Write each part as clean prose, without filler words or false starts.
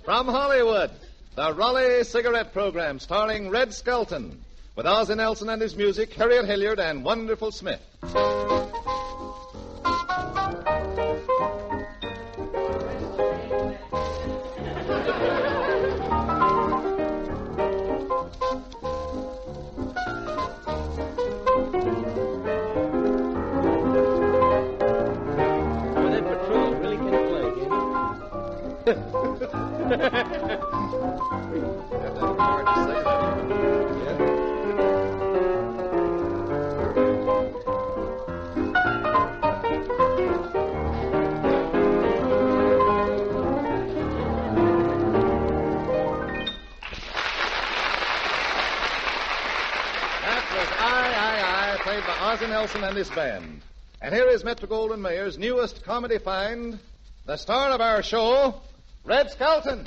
From Hollywood, the Raleigh Cigarette Program starring Red Skelton, with Ozzie Nelson and his music, Harriet Hilliard and Wonderful Smith. Played by Ozzie Nelson and his band. And here is Metro-Goldwyn-Mayer's newest comedy find, the star of our show, Red Skelton.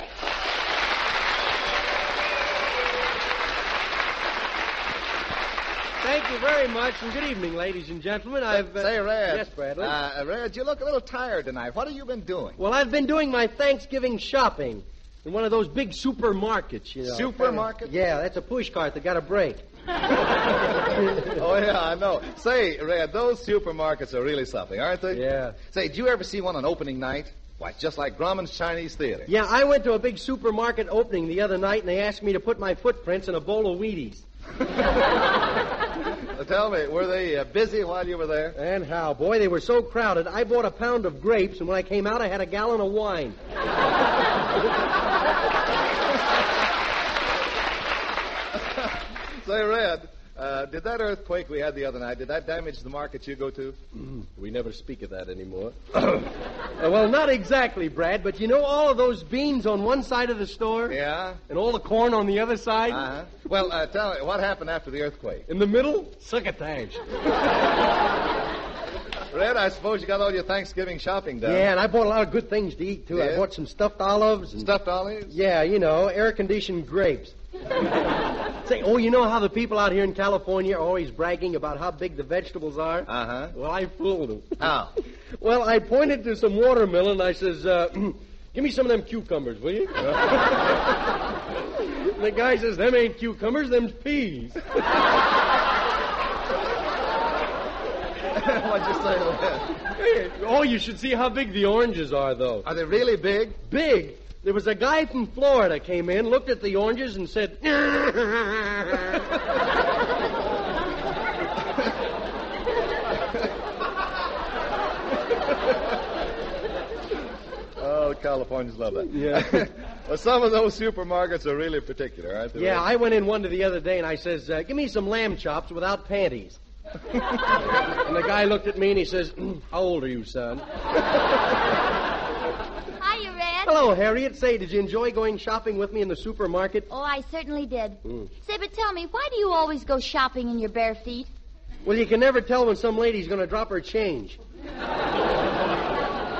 Thank you very much, and good evening, ladies and gentlemen. Say, Red. Yes, Bradley? Red, you look a little tired tonight. What have you been doing? Well, I've been doing my Thanksgiving shopping in one of those big supermarkets, you know. Supermarket? Yeah, that's a push cart that got a break. Oh, yeah, I know. Say, Red, those supermarkets are really something, aren't they? Yeah. Say, did you ever see one on opening night? Why, just like Grauman's Chinese Theater. Yeah, I went to a big supermarket opening the other night, and they asked me to put my footprints in a bowl of Wheaties. Tell me, were they busy while you were there? And how? Boy, they were so crowded. I bought a pound of grapes, and when I came out, I had a gallon of wine. Say, Red, did that earthquake we had the other night, did that damage the market you go to? We never speak of that anymore. Well, not exactly, Brad, but you know all of those beans on one side of the store? Yeah? And all the corn on the other side? Uh-huh. Well, tell me, what happened after the earthquake? In the middle? Succotash. Red, I suppose you got all your Thanksgiving shopping done. Yeah, and I bought a lot of good things to eat, too. Yeah? I bought some stuffed olives. And... Stuffed olives? Yeah, you know, air-conditioned grapes. Say, you know how the people out here in California are always bragging about how big the vegetables are? Uh-huh. Well, I fooled them. How? Well, I pointed to some watermelon, and I says, give me some of them cucumbers, will you? And the guy says, them ain't cucumbers, them's peas. What'd you say to that? Oh, you should see how big the oranges are, though. Are they really big? Big. There was a guy from Florida came in, looked at the oranges, and said... Oh, Californians love that. Yeah. Well, some of those supermarkets are really particular, aren't they? Yeah, I went in one the other day, and I says, give me some lamb chops without panties. And the guy looked at me, and he says, how old are you, son? Hiya, Red. Hello, Harriet. Say, did you enjoy going shopping with me in the supermarket? Oh, I certainly did. Say, but tell me, why do you always go shopping in your bare feet? Well, you can never tell when some lady's going to drop her change.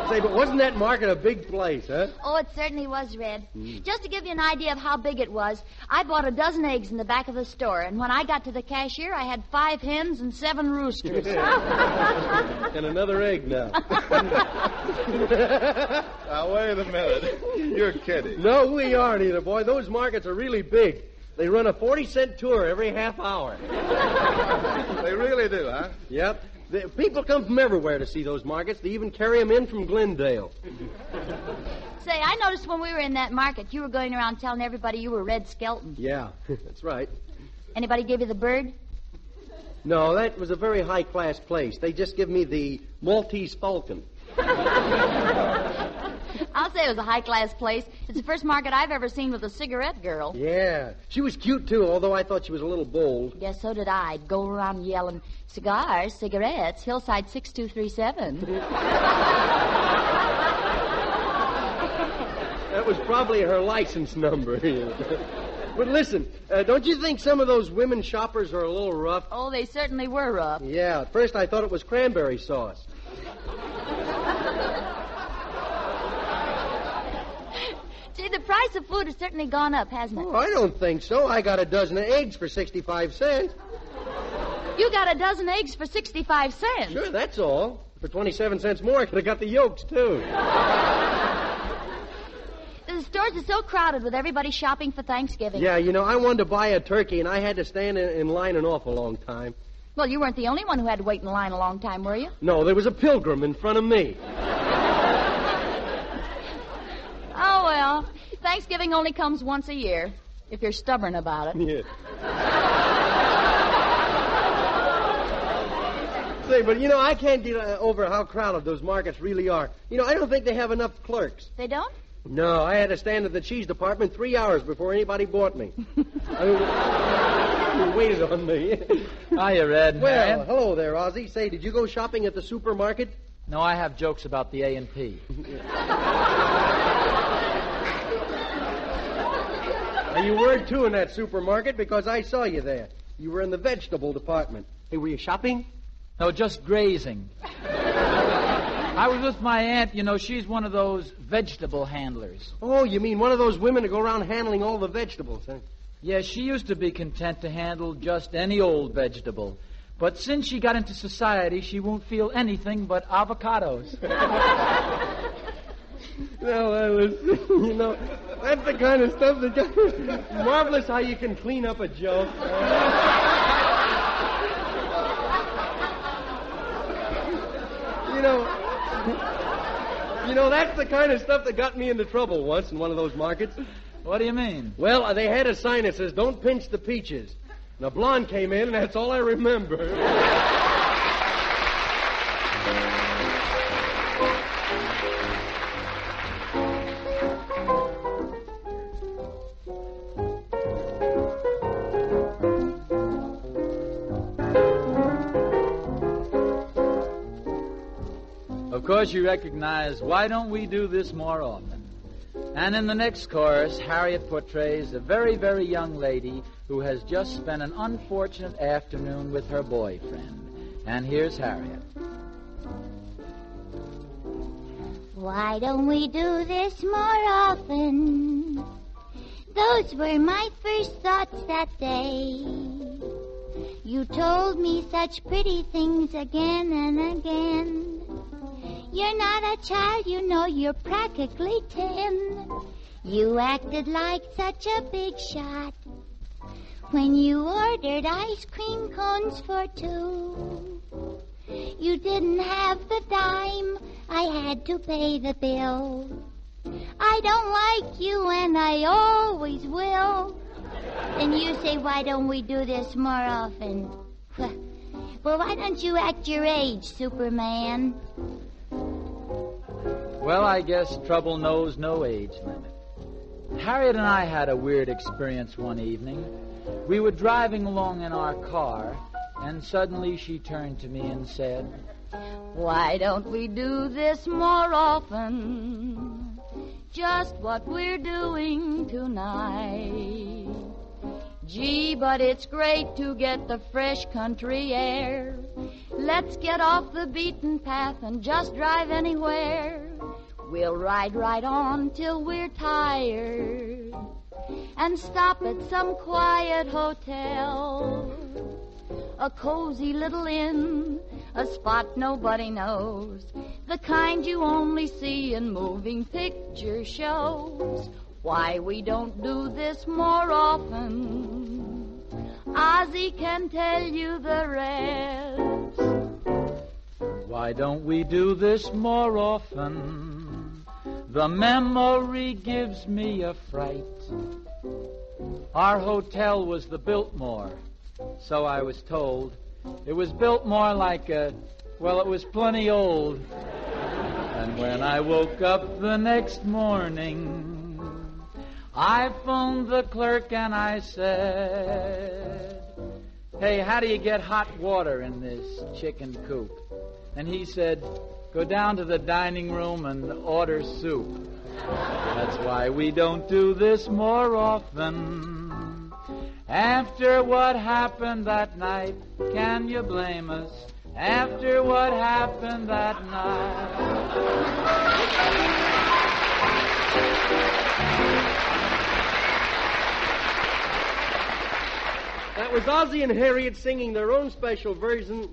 Say, but wasn't that market a big place, huh? Oh, it certainly was, Red. Just to give you an idea of how big it was, I bought a dozen eggs in the back of the store, and when I got to the cashier, I had 5 hens and 7 roosters. And another egg now. Now, wait a minute. You're kidding. No, we aren't either, boy. Those markets are really big. They run a 40-cent tour every half hour. They really do, huh? Yep. People come from everywhere to see those markets. They even carry them in from Glendale. Say, I noticed when we were in that market, you were going around telling everybody you were Red Skelton. Yeah, that's right. Anybody give you the bird? No, that was a very high-class place. They just give me the Maltese Falcon. I'll say it was a high-class place. It's the first market I've ever seen with a cigarette girl. Yeah. She was cute, too, although I thought she was a little bold. Yes, so did I. I'd go around yelling, cigars, cigarettes, Hillside 6237. That was probably her license number. But listen, don't you think some of those women shoppers are a little rough? Oh, they certainly were rough. Yeah, at first I thought it was cranberry sauce. Gee, the price of food has certainly gone up, hasn't it? Oh, I don't think so. I got a dozen of eggs for 65 cents. You got a dozen eggs for 65 cents. Sure, that's all. For 27 cents more, I could have got the yolks, too. There's stores are so crowded with everybody shopping for Thanksgiving. Yeah, I wanted to buy a turkey, and I had to stand in line an awful long time. Well, you weren't the only one who had to wait in line a long time, were you? No, there was a pilgrim in front of me. Oh, well, Thanksgiving only comes once a year, if you're stubborn about it. Yeah. Say, but, I can't get over how crowded those markets really are. I don't think they have enough clerks. They don't? No, I had to stand at the cheese department 3 hours before anybody bought me. Waited on me. Hiya, Red. Well, hello there, Ozzie. Say, did you go shopping at the supermarket? No, I have jokes about the A&P. Now, you were, too, in that supermarket because I saw you there. You were in the vegetable department. Hey, were you shopping? No, just grazing. I was with my aunt. She's one of those vegetable handlers. Oh, you mean one of those women that go around handling all the vegetables, huh? Yeah, she used to be content to handle just any old vegetable. But since she got into society, she won't feel anything but avocados. Well, that's the kind of stuff that... Marvelous how you can clean up a joke. That's the kind of stuff that got me into trouble once in one of those markets. What do you mean? Well, they had a sign that says, "Don't pinch the peaches." And a blonde came in, and that's all I remember. Of course, you recognize, why don't we do this more often? And in the next chorus, Harriet portrays a very, very young lady who has just spent an unfortunate afternoon with her boyfriend. And here's Harriet. Why don't we do this more often? Those were my first thoughts that day. You told me such pretty things again and again. You're not a child, you're practically 10. You acted like such a big shot when you ordered ice cream cones for 2. You didn't have the dime, I had to pay the bill. I don't like you and I always will. And you say, why don't we do this more often? Well, why don't you act your age, Superman? Well, I guess trouble knows no age limit. Harriet and I had a weird experience one evening. We were driving along in our car, and suddenly she turned to me and said, "Why don't we do this more often? Just what we're doing tonight. Gee, but it's great to get the fresh country air. Let's get off the beaten path and just drive anywhere. We'll ride right on till we're tired and stop at some quiet hotel, a cozy little inn, a spot nobody knows, the kind you only see in moving picture shows. Why we don't do this more often, Ozzie can tell you the rest. Why don't we do this more often? The memory gives me a fright. Our hotel was the Biltmore, so I was told. It was built more like it was plenty old. And when I woke up the next morning, I phoned the clerk and I said, "Hey, how do you get hot water in this chicken coop?" And he said, "Go down to the dining room and order soup." That's why we don't do this more often. After what happened that night, can you blame us? After what happened that night. That was Ozzie and Harriet singing their own special version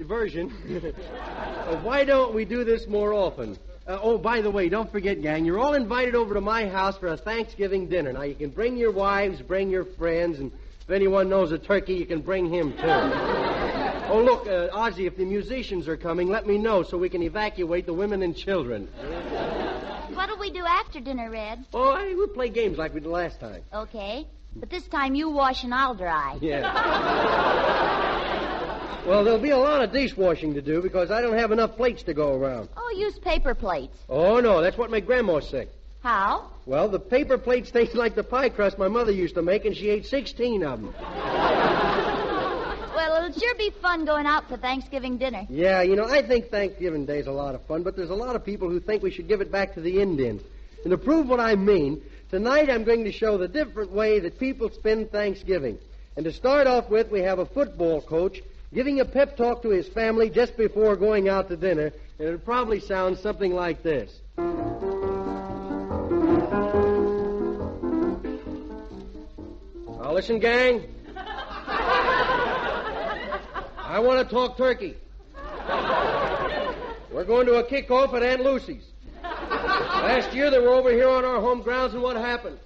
of Why Don't We Do This More Often? Oh, by the way, don't forget, gang, you're all invited over to my house for a Thanksgiving dinner. Now, you can bring your wives, bring your friends, and if anyone knows a turkey, you can bring him, too. Oh, look, Ozzy, if the musicians are coming, let me know so we can evacuate the women and children. What'll we do after dinner, Red? Oh, we'll play games like we did last time. Okay. But this time you wash and I'll dry. Yeah. Well, there'll be a lot of dishwashing to do because I don't have enough plates to go around. Oh, use paper plates. Oh, no, that's what made Grandma sick. How? Well, the paper plates taste like the pie crust my mother used to make, and she ate 16 of them. Well, it'll sure be fun going out for Thanksgiving dinner. Yeah, I think Thanksgiving Day's a lot of fun, but there's a lot of people who think we should give it back to the Indians. And to prove what I mean, tonight I'm going to show the different way that people spend Thanksgiving. And to start off with, we have a football coach giving a pep talk to his family just before going out to dinner, and it probably sounds something like this. Now listen, gang. I want to talk turkey. We're going to a kickoff at Aunt Lucy's. Last year they were over here on our home grounds, and what happened?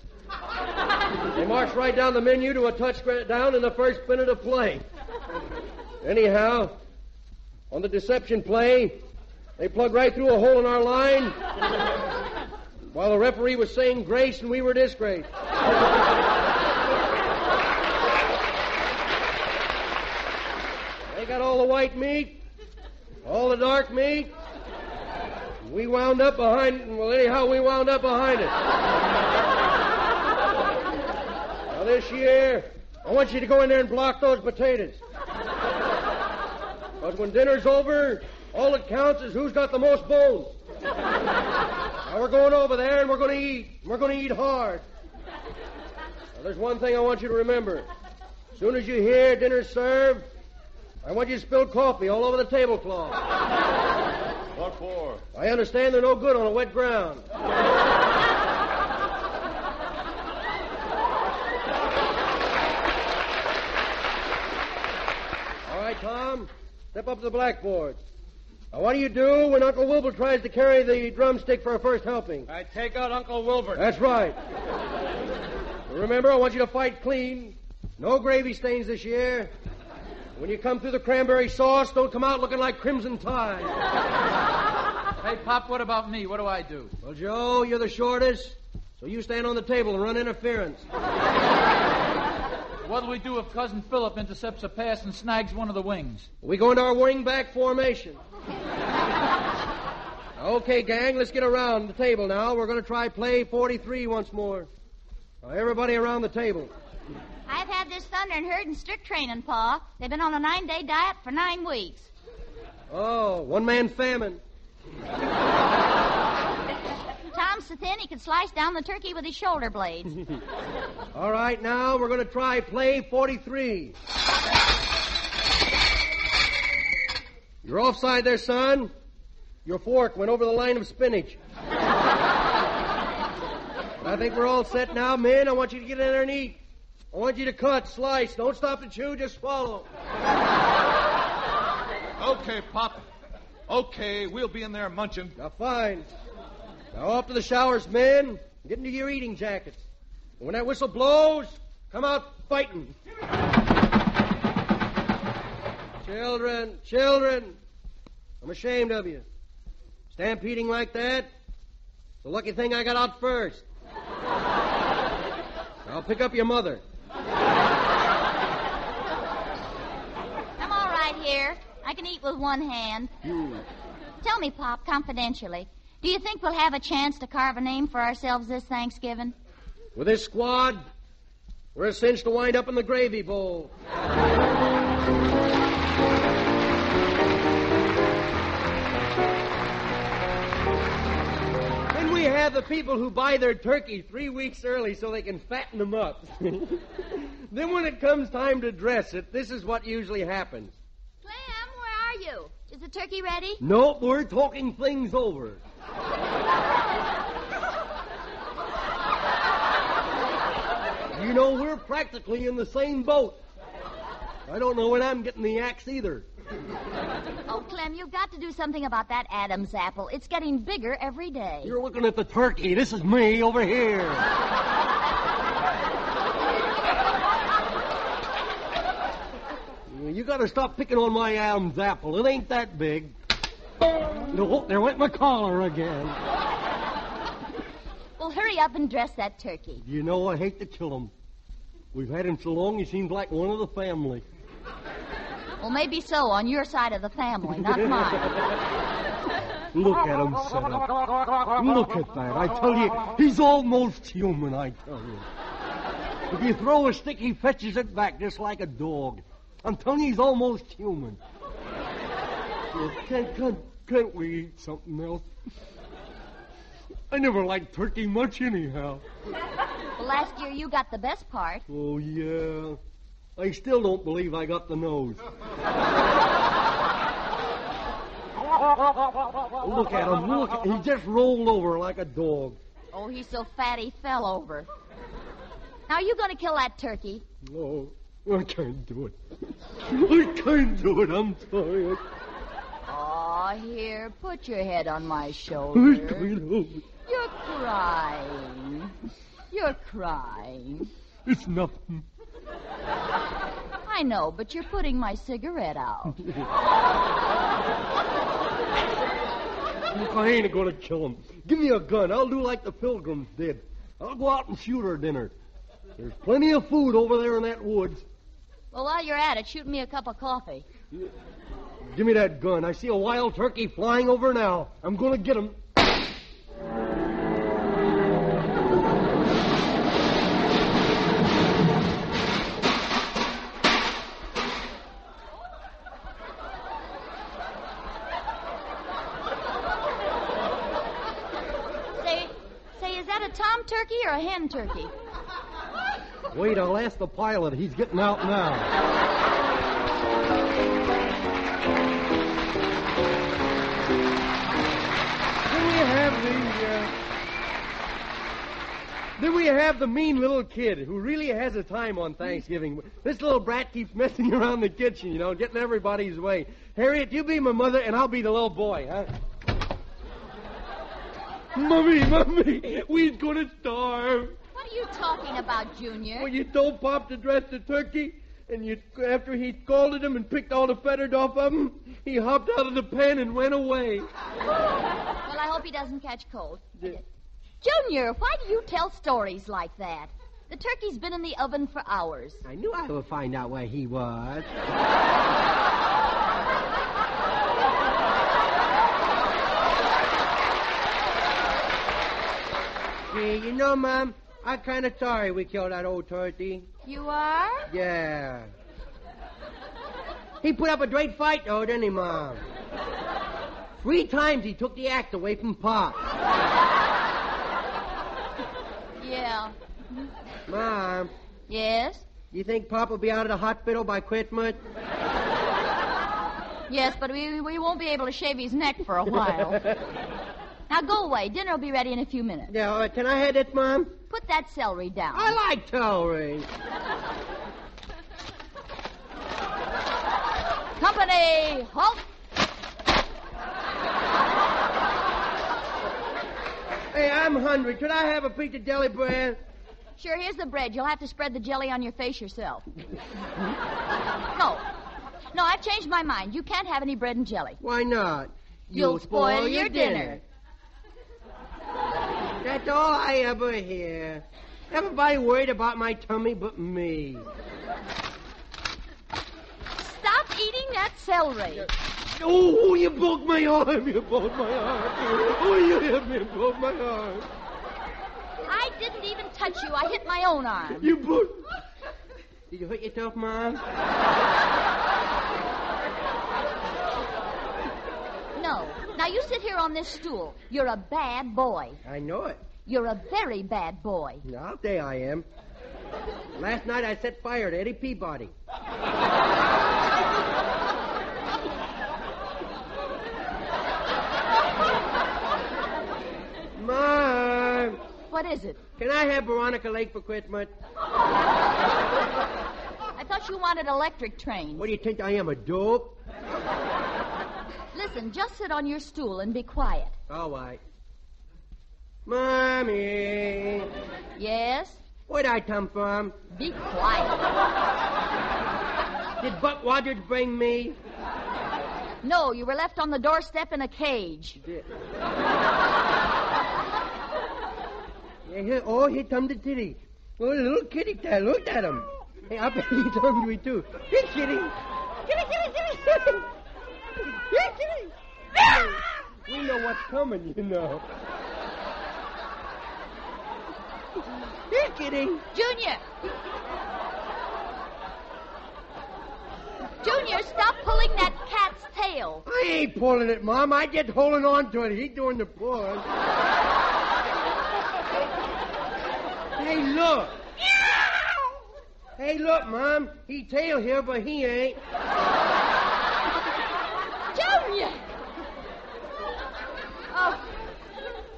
They marched right down the menu to a touchdown in the first minute of play. Anyhow, on the deception play, they plugged right through a hole in our line while the referee was saying grace and we were disgraced. They got all the white meat, all the dark meat. We wound up behind it. Well, anyhow, we wound up behind it. Now, this year, I want you to go in there and block those potatoes. Because when dinner's over, all that counts is who's got the most bones. Now, we're going over there and we're going to eat. We're going to eat hard. Now, there's one thing I want you to remember. As soon as you hear dinner's served, I want you to spill coffee all over the tablecloth. What for? I understand they're no good on a wet ground. All right, Tom, step up to the blackboard. Now, what do you do when Uncle Wilbur tries to carry the drumstick for a first helping? I take out Uncle Wilbur. That's right. Remember, I want you to fight clean. No gravy stains this year. When you come through the cranberry sauce, don't come out looking like Crimson Tide. Hey, Pop, what about me? What do I do? Well, Joe, you're the shortest, so you stand on the table and run interference. What'll we do if Cousin Philip intercepts a pass and snags one of the wings? We go into our wing-back formation. Okay, gang, let's get around the table now. We're going to try play 43 once more. Now, everybody around the table. I've had this thunder and herd in strict training, Pa. They've been on a 9-day diet for 9 weeks. Oh, one-man famine. Tom's so thin he could slice down the turkey with his shoulder blades. All right, now we're going to try play 43. You're offside there, son. Your fork went over the line of spinach. I think we're all set now, men. I want you to get in there and eat. I want you to cut, slice. Don't stop to chew, just swallow. Okay, Pop. Okay, we'll be in there munching. Now, fine. Now, off to the showers, men. Get into your eating jackets. And when that whistle blows, come out fighting. Children, I'm ashamed of you. Stampeding like that. It's a lucky thing I got out first. I'll pick up your mother. I'm all right here. I can eat with one hand. Tell me, Pop, confidentially, do you think we'll have a chance to carve a name for ourselves this Thanksgiving? With this squad, we're a cinch to wind up in the gravy bowl. Then we have the people who buy their turkey 3 weeks early so they can fatten them up. Then when it comes time to dress it, this is what usually happens. Clem, where are you? Is the turkey ready? Nope, we're talking things over. We're practically in the same boat. I don't know when I'm getting the axe either. Oh, Clem, you've got to do something about that Adam's apple. It's getting bigger every day. You're looking at the turkey. This is me over here. You gotta stop picking on my Adam's apple. It ain't that big. No, there went my collar again. Well, hurry up and dress that turkey. You know, I hate to kill him. We've had him so long, he seems like one of the family. Well, maybe so, on your side of the family, not mine. Look at him set up. Look at that. I tell you, he's almost human, I tell you. If you throw a stick, he fetches it back just like a dog. I'm telling you, he's almost human. Well, can't we eat something else? I never liked turkey much anyhow. Well, last year you got the best part. Oh, yeah. I still don't believe I got the nose. Look at him. Look. He just rolled over like a dog. Oh, he's so fat he fell over. Now, are you going to kill that turkey? No, I can't do it. I can't do it. I'm tired. Oh, here, put your head on my I shoulder. can't do it. You're crying. You're crying. It's nothing. I know, but you're putting my cigarette out. Look, I ain't going to kill him. Give me a gun. I'll do like the Pilgrims did. I'll go out and shoot our dinner. There's plenty of food over there in that woods. Well, while you're at it, shoot me a cup of coffee. Give me that gun. I see a wild turkey flying over now. I'm going to get him. Say, is that a tom turkey or a hen turkey? Wait, I'll ask the pilot. He's getting out now. Then we have the mean little kid who really has a time on Thanksgiving. This little brat keeps messing around the kitchen, getting everybody's way. Harriet, you be my mother, and I'll be the little boy, huh? Mommy, we's gonna starve. What are you talking about, Junior? Well, you told Pop to dress the turkey, and after he scalded him and picked all the feathers off of him, he hopped out of the pen and went away. Well, I hope he doesn't catch cold. Junior, why do you tell stories like that? The turkey's been in the oven for hours. I knew I would find out where he was. Yeah, Mom, I'm kind of sorry we killed that old turkey. You are? Yeah. He put up a great fight, though, didn't he, Mom? 3 times he took the axe away from Pop. Yeah. Mom. Yes? You think Pop will be out of the hospital by Christmas? Yes, but we won't be able to shave his neck for a while. Now go away. Dinner will be ready in a few minutes. Yeah, can I have it, Mom? Put that celery down. I like celery. Company, halt! Hey, I'm hungry. Could I have a piece of jelly bread? Sure, here's the bread. You'll have to spread the jelly on your face yourself. No, I've changed my mind. You can't have any bread and jelly. Why not? You'll spoil your dinner. That's all I ever hear. Everybody worried about my tummy but me. Stop eating that celery. Oh, you broke my arm. You broke my arm. Oh, you hit me. Broke my arm. I didn't even touch you. I hit my own arm. You broke... Did you hurt yourself, Mom? No. Now, you sit here on this stool. You're a bad boy. I know it. You're a very bad boy. I'll say I am. Last night I set fire to Eddie Peabody. Mom! What is it? Can I have Veronica Lake for Christmas? I thought you wanted electric trains. What do you think I am, a dope? Listen, just sit on your stool and be quiet. All right. Mommy. Yes? Where'd I come from? Be quiet. Did Buck Rogers bring me? No, you were left on the doorstep in a cage. Oh, here come the kitty. Oh, little kitty cat, look at him. Hey, I bet he's hungry, too. Hey, kitty. Kitty, kitty, kitty. Hey, kitty. We know what's coming, you know. Hey, kitty. Junior! Junior, stop pulling that cat's tail. I ain't pulling it, Mom. I just holding on to it. He's doing the pulling. Hey, look. Hey, look, Mom. He tail here, but he ain't. Junior!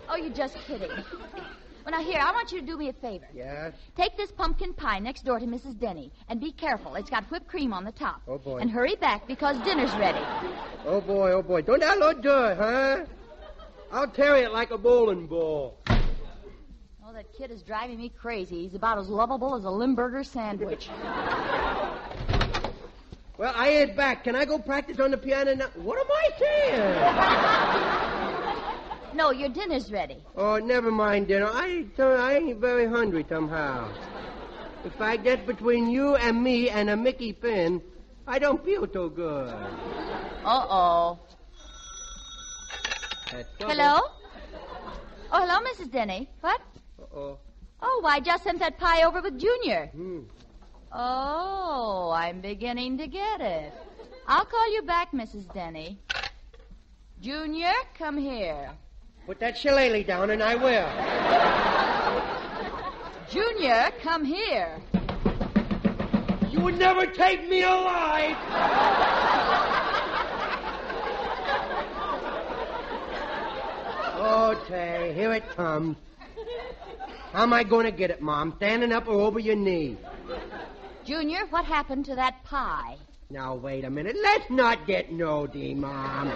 Oh, you're just kidding. Well, now, here, I want you to do me a favor. Yes? Take this pumpkin pie next door to Mrs. Denny, and be careful. It's got whipped cream on the top. Oh, boy. And hurry back, because dinner's ready. Oh, boy, oh, boy. Don't that look good, huh? I'll carry it like a bowling ball. Oh, that kid is driving me crazy. He's about as lovable as a Limburger sandwich. Well, I ain't back. Can I go practice on the piano now? What am I saying? No, your dinner's ready. Oh, never mind dinner. I ain't very hungry somehow. In fact, that's between you and me and a Mickey Finn. I don't feel so good. Uh-oh. That's Hello? Oh, hello, Mrs. Denny. What? Uh-oh. Oh, I just sent that pie over with Junior. Hmm. Oh, I'm beginning to get it. I'll call you back, Mrs. Denny. Junior, come here. Put that shillelagh down and I will. Junior, come here. You would never take me alive. Okay, here it comes. How am I going to get it, Mom? Standing up or over your knee? Junior, what happened to that pie? Now, wait a minute. Let's not get nosy, Mom.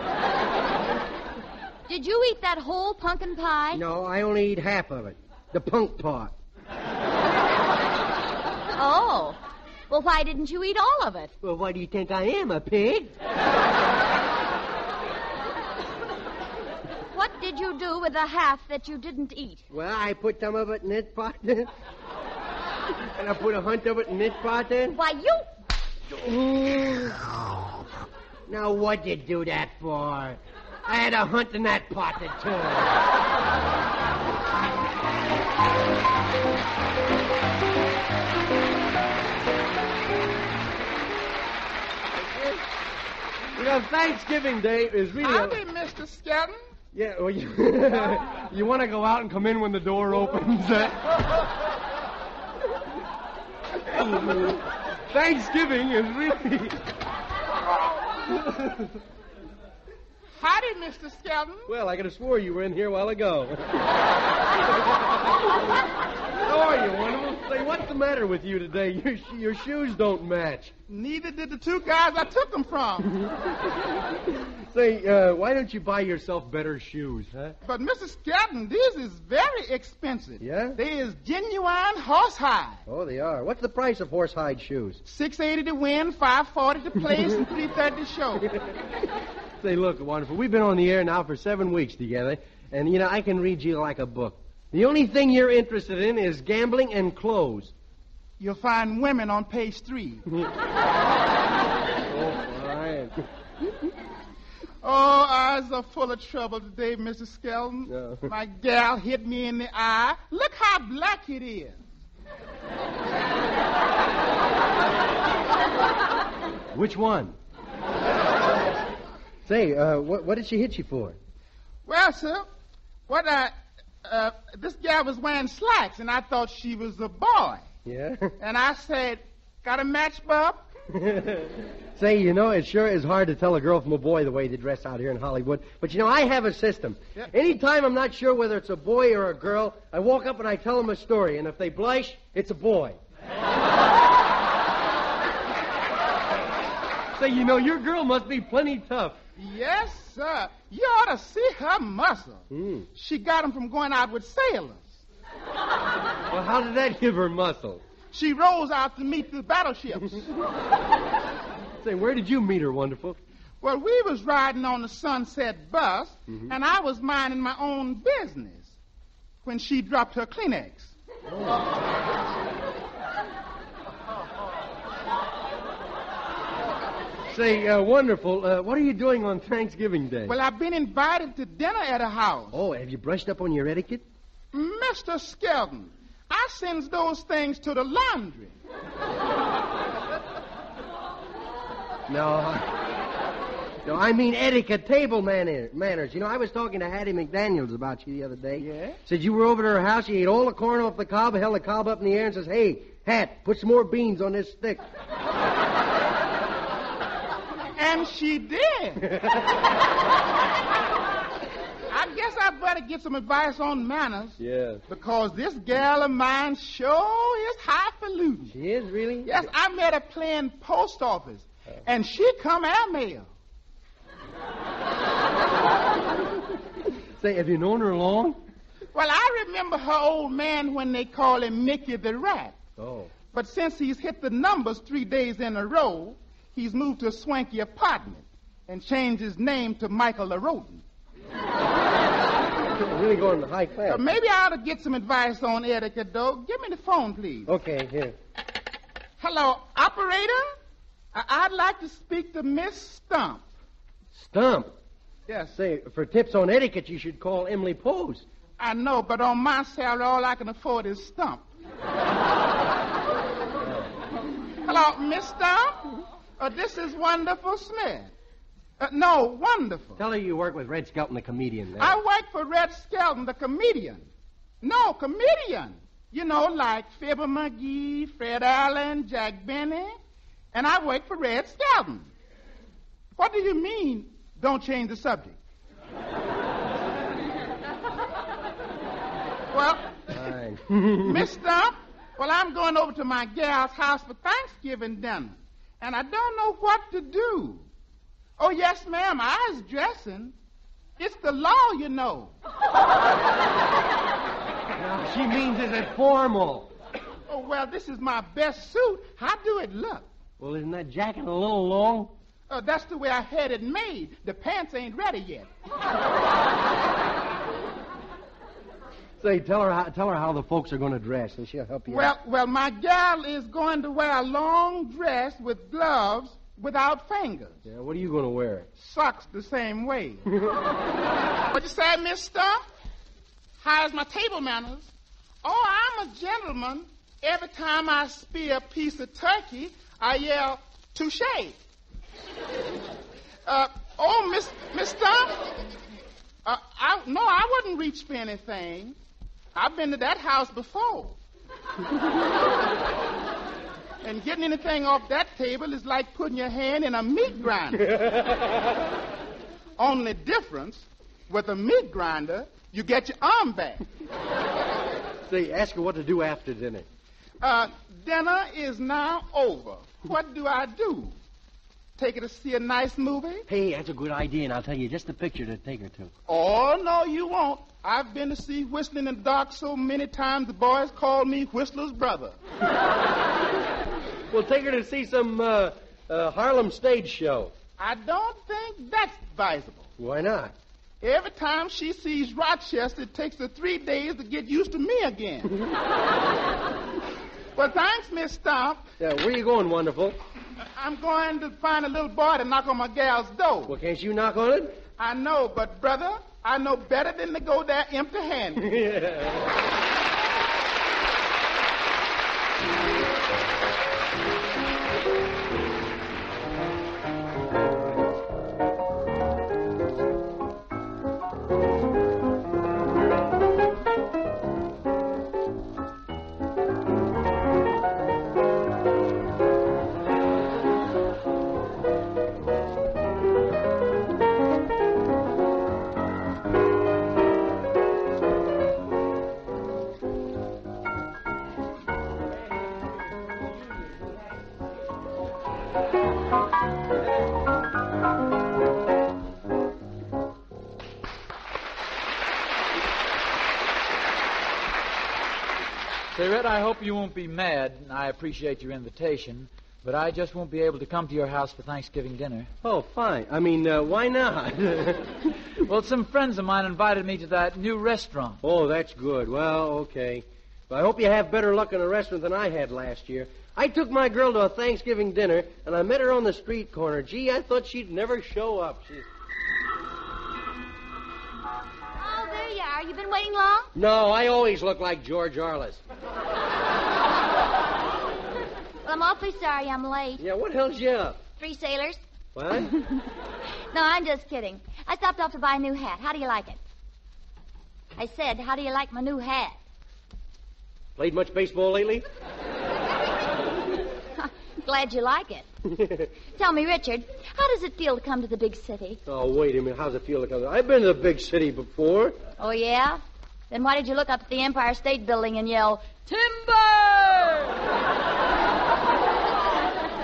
Did you eat that whole pumpkin pie? No, I only eat half of it. The punk part. Oh. Well, why didn't you eat all of it? Well, what do you think I am, a pig? What did you do with the half that you didn't eat? Well, I put some of it in this pot then. And I put a hunch of it in this pot then. Why, you... Now, what'd you do that for? I had a hunt in that pot too. You know, Thanksgiving Day is really... Howdy, Mr. Skelton. Yeah, well, you want to go out and come in when the door opens? Thanksgiving is really... Howdy, Mr. Skelton. Well, I could have swore you were in here a while ago. How are you, Wonderful? Say, what's the matter with you today? Your shoes don't match. Neither did the two guys I took them from. Say, why don't you buy yourself better shoes, huh? But, Mr. Skelton, these is very expensive. Yeah? They is genuine horsehide. Oh, they are. What's the price of horsehide shoes? $6.80 to win, $5.40 to place, and $3.30 to show. Say, look, Wonderful, we've been on the air now for 7 weeks together, and, you know, I can read you like a book. The only thing you're interested in is gambling and clothes. You'll find women on page 3. Oh, fine. Oh, eyes are full of trouble today, Mr. Skelton. No. My gal hit me in the eye. Look how black it is. Which one? Say, what did she hit you for? Well, sir, this gal was wearing slacks, and I thought she was a boy. Yeah? And I said, got a match, bub? Say, you know, it sure is hard to tell a girl from a boy the way they dress out here in Hollywood. But, you know, I have a system. Yep. Anytime I'm not sure whether it's a boy or a girl, I walk up and I tell them a story. And if they blush, it's a boy. Say, you know, your girl must be plenty tough. Yes, sir. You ought to see her muscle. She got 'em from going out with sailors. Well, how did that give her muscle? She rolls out to meet the battleships. Say, where did you meet her, Wonderful? Well, we was riding on the Sunset bus, and I was minding my own business when she dropped her Kleenex. Say, Wonderful, what are you doing on Thanksgiving Day? Well, I've been invited to dinner at her house. Oh, have you brushed up on your etiquette? Mr. Skelton, I sends those things to the laundry. No, I mean etiquette, table manners. You know, I was talking to Hattie McDaniels about you the other day. Yeah? Said you were over to her house, she ate all the corn off the cob, held the cob up in the air and says, "Hey, Hat, put some more beans on this stick." And she did. I guess I better get some advice on manners. Yeah. Because this gal of mine sure is highfalutin. She is, really? Yes, I met her playing post office, and she come airmail. Say, have you known her long? Well, I remember her old man when they call him Mickey the Rat. Oh. But since he's hit the numbers 3 days in a row, he's moved to a swanky apartment and changed his name to Michael the Rodent. Really going to high class. Maybe I ought to get some advice on etiquette, though. Give me the phone, please. Okay, here. Hello, operator? I'd like to speak to Miss Stump. Stump? Yes. Say, for tips on etiquette, you should call Emily Pose. I know, but on my salary, all I can afford is Stump. Hello, Miss Stump? This is Wonderful Smith. No, Wonderful. Tell her you work with Red Skelton, the comedian. There. I work for Red Skelton, the comedian. No, comedian. You know, like Fibber McGee, Fred Allen, Jack Benny. And I work for Red Skelton. What do you mean, don't change the subject? Well, Fine. Miss Stump, well, I'm going over to my gal's house for Thanksgiving dinner. And I don't know what to do. Oh, yes, ma'am, I was dressing. It's the law, you know. No, she means is it formal? Oh, well, this is my best suit. How do it look? Well, isn't that jacket a little long? That's the way I had it made. The pants ain't ready yet. Say, tell her how the folks are going to dress, and she'll help you out. Well, my gal is going to wear a long dress with gloves without fingers. Yeah, what are you going to wear? Socks the same way. What you say, Miss Stump? How's my table manners? Oh, I'm a gentleman. Every time I spear a piece of turkey, I yell, touche. Miss Stump? I wouldn't reach for anything. I've been to that house before. And getting anything off that table is like putting your hand in a meat grinder. Only difference, with a meat grinder, you get your arm back. Say, ask her what to do after dinner. Dinner is now over. What do I do? Take her to see a nice movie? Hey, that's a good idea, and I'll tell you just the picture to take her to. Oh, no, you won't. I've been to see Whistling in the Dark so many times the boys call me Whistler's brother. We'll take her to see some Harlem stage show. I don't think that's advisable. Why not? Every time she sees Rochester, it takes her 3 days to get used to me again. Well, thanks, Miss Stump. Yeah, where you going, Wonderful? I'm going to find a little boy to knock on my gal's door. Well, can't you knock on it? I know, but, brother, I know better than to go there empty-handed. Yeah. Say, Red, I hope you won't be mad. I appreciate your invitation, but I just won't be able to come to your house for Thanksgiving dinner. Oh, fine. I mean, why not? Well, some friends of mine invited me to that new restaurant. Oh, that's good. Well, okay. Well, I hope you have better luck in a restaurant than I had last year. I took my girl to a Thanksgiving dinner, and I met her on the street corner. Gee, I thought she'd never show up. Oh, there you are. You been waiting long? No, I always look like George Arliss. Well, I'm awfully sorry I'm late. Yeah, what held you up? 3 sailors? What? No, I'm just kidding. I stopped off to buy a new hat. How do you like it? I said, how do you like my new hat? Played much baseball lately? Glad you like it. Tell me, Richard, how does it feel to come to the big city? Oh, wait a minute. How's it feel to come? I've been to the big city before. Oh, yeah? Then why did you look up at the Empire State Building and yell, Timber!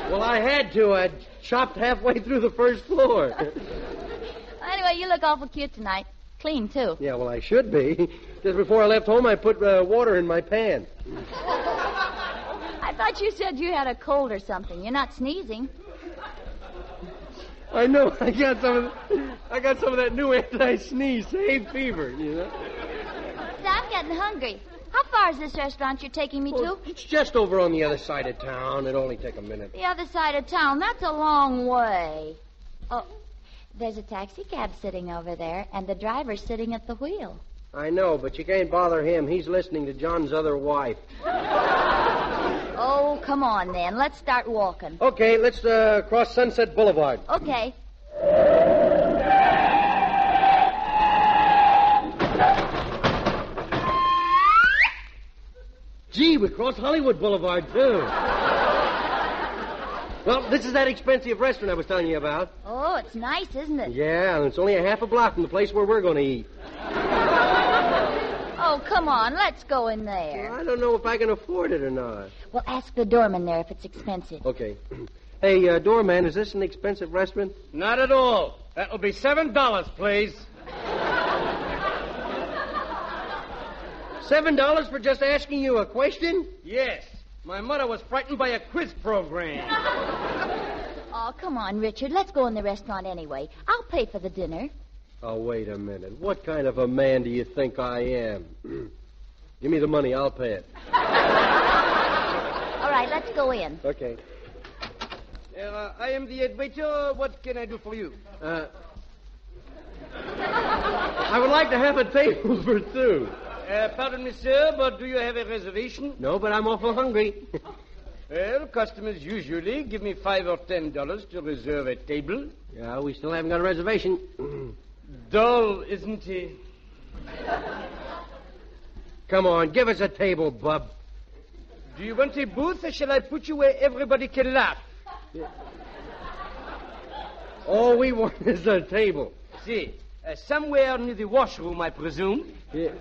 Well, I had to. I chopped halfway through the first floor. Anyway, you look awful cute tonight. Clean, too. Yeah, well, I should be. Just before I left home, I put water in my pan. I thought you said you had a cold or something. You're not sneezing. I know. I got some of that new anti-sneeze, hay fever, you know. So I'm getting hungry. How far is this restaurant you're taking me to? It's just over on the other side of town. It'll only take a minute. The other side of town. That's a long way. Oh, there's a taxi cab sitting over there, and the driver's sitting at the wheel. I know, but you can't bother him. He's listening to John's other wife. Oh, come on, then. Let's start walking. Okay, let's cross Sunset Boulevard. Okay. Gee, we crossed Hollywood Boulevard, too. Well, this is that expensive restaurant I was telling you about. Oh, it's nice, isn't it? Yeah, and it's only a half a block from the place where we're going to eat. Oh, come on. Let's go in there. Well, I don't know if I can afford it or not. Well, ask the doorman there if it's expensive. Okay. Hey, doorman, is this an expensive restaurant? Not at all. That'll be $7, please. $7 for just asking you a question? Yes. My mother was frightened by a quiz program. Oh, come on, Richard. Let's go in the restaurant anyway. I'll pay for the dinner. Oh, wait a minute. What kind of a man do you think I am? Give me the money. I'll pay it. All right, let's go in. Okay. I am the head waiter. What can I do for you? I would like to have a table for two. Pardon me, sir, but do you have a reservation? No, but I'm awful hungry. Well, customers usually give me $5 or $10 to reserve a table. Yeah, we still haven't got a reservation. Dull, isn't he? Come on, give us a table, bub. Do you want a booth, or shall I put you where everybody can laugh? All we want is a table. See, somewhere near the washroom, I presume. Yeah.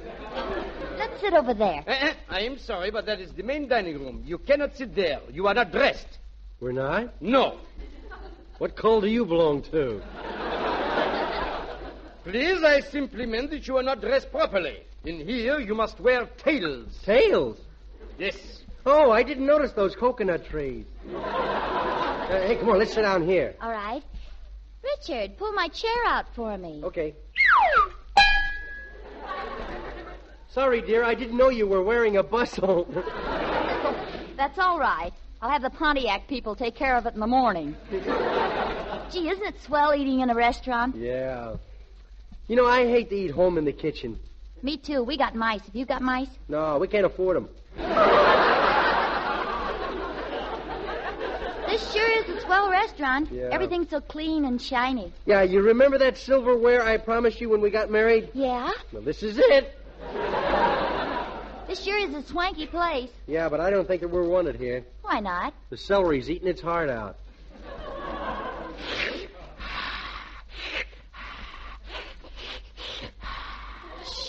Let's sit over there. I am sorry, but that is the main dining room. You cannot sit there. You are not dressed. We're not? No. What cult do you belong to? Please, I simply meant that you are not dressed properly. In here, you must wear tails. Tails? Yes. Oh, I didn't notice those coconut trees. Hey, come on, let's sit down here. All right. Richard, pull my chair out for me. Okay. Sorry, dear, I didn't know you were wearing a bustle. That's all right. I'll have the Pontiac people take care of it in the morning. Gee, isn't it swell eating in a restaurant? Yeah. You know, I hate to eat home in the kitchen. Me too. We got mice. Have you got mice? No, we can't afford them. This sure is a swell restaurant. Yeah. Everything's so clean and shiny. Yeah, you remember that silverware I promised you when we got married? Yeah? Well, this is it. This sure is a swanky place. Yeah, but I don't think that we're wanted here. Why not? The celery's eating its heart out.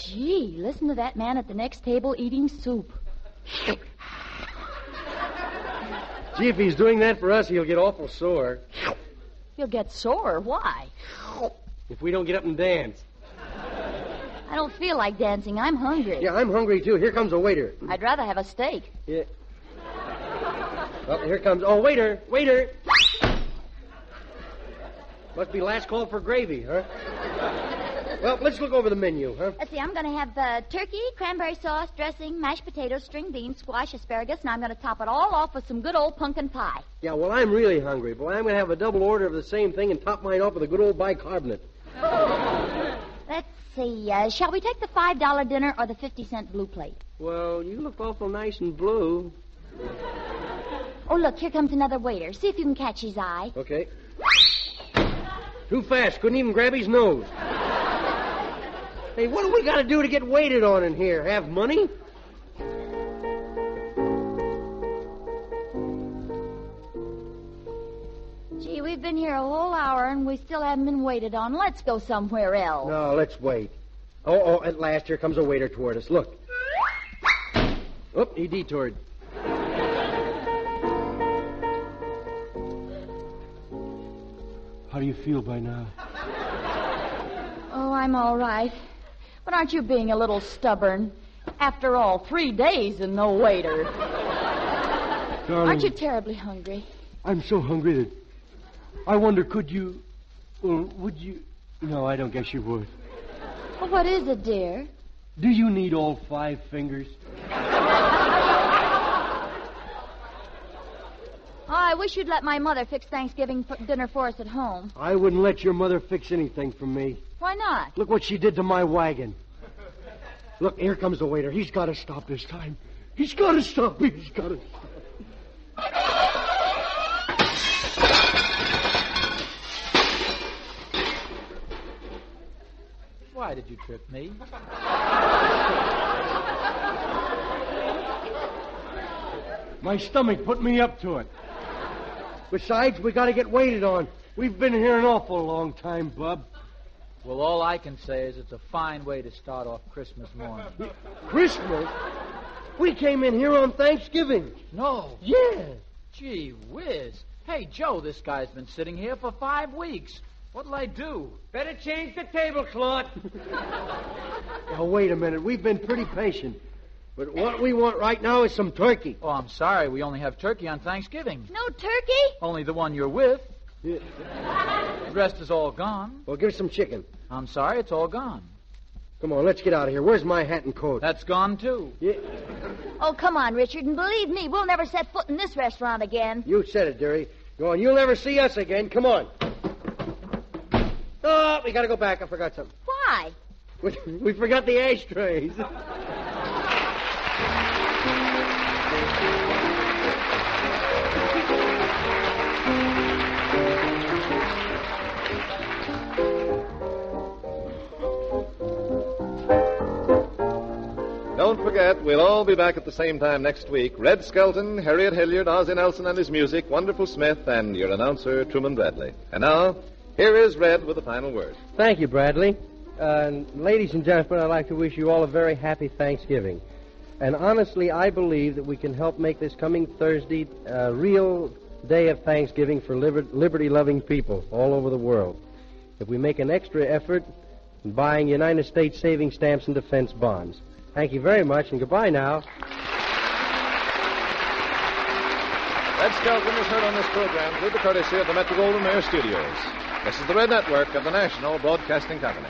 Gee, listen to that man at the next table eating soup. Gee, if he's doing that for us, he'll get awful sore. You'll get sore. Why? If we don't get up and dance. I don't feel like dancing. I'm hungry. Yeah, I'm hungry, too. Here comes a waiter. I'd rather have a steak. Yeah. Well, here comes... Oh, waiter! Waiter! Must be last call for gravy, huh? Well, let's look over the menu, huh? Let's see, I'm going to have turkey, cranberry sauce, dressing, mashed potatoes, string beans, squash, asparagus, and I'm going to top it all off with some good old pumpkin pie. Yeah, well, I'm really hungry. Boy, I'm going to have a double order of the same thing and top mine off with a good old bicarbonate. Let's see, shall we take the $5 dinner or the 50-cent blue plate? Well, you look awful nice and blue. Oh, look, here comes another waiter. See if you can catch his eye. Okay. Too fast. Couldn't even grab his nose. Hey, what do we got to do to get waited on in here? Have money? Gee, we've been here a whole hour and we still haven't been waited on. Let's go somewhere else. No, let's wait. Oh, at last, here comes a waiter toward us. Look. Oop, he detoured. How do you feel by now? Oh, I'm all right. But aren't you being a little stubborn? After all, 3 days and no waiter. Darling, Aren't you terribly hungry? I'm so hungry that I wonder, could you... Well, would you... No, I don't guess you would. Well, what is it, dear? Do you need all 5 fingers? Oh, I wish you'd let my mother fix Thanksgiving dinner for us at home. I wouldn't let your mother fix anything for me. Why not? Look what she did to my wagon. Look, here comes the waiter. He's got to stop this time. He's got to stop. He's got to stop. Why did you trip me? My stomach put me up to it. Besides, we got to get waited on. We've been here an awful long time, Bub. Well, all I can say is it's a fine way to start off Christmas morning. Christmas? We came in here on Thanksgiving. No. Yeah. Gee whiz. Hey, Joe, this guy's been sitting here for 5 weeks. What'll I do? Better change the tablecloth. Now, wait a minute. We've been pretty patient. But what we want right now is some turkey. Oh, I'm sorry. We only have turkey on Thanksgiving. No turkey? Only the one you're with. Yeah. The rest is all gone. Well, give us some chicken. I'm sorry, it's all gone. Come on, let's get out of here. Where's my hat and coat? That's gone, too. Yeah. Oh, come on, Richard, and believe me, we'll never set foot in this restaurant again. You said it, dearie. Go on, you'll never see us again. Come on. Oh, we got to go back. I forgot something. Why? We forgot the ashtrays. Don't forget, we'll all be back at the same time next week. Red Skelton, Harriet Hilliard, Ozzie Nelson and his music, Wonderful Smith, and your announcer, Truman Bradley. And now, here is Red with the final word. Thank you, Bradley. Ladies and gentlemen, I'd like to wish you all a very happy Thanksgiving. And honestly, I believe that we can help make this coming Thursday a real day of Thanksgiving for liberty-loving people all over the world. If we make an extra effort in buying United States savings stamps and defense bonds. Thank you very much, and goodbye now. Red Skelton is heard on this program through the courtesy of the Metro-Goldwyn-Mayer Studios. This is the Red Network of the National Broadcasting Company.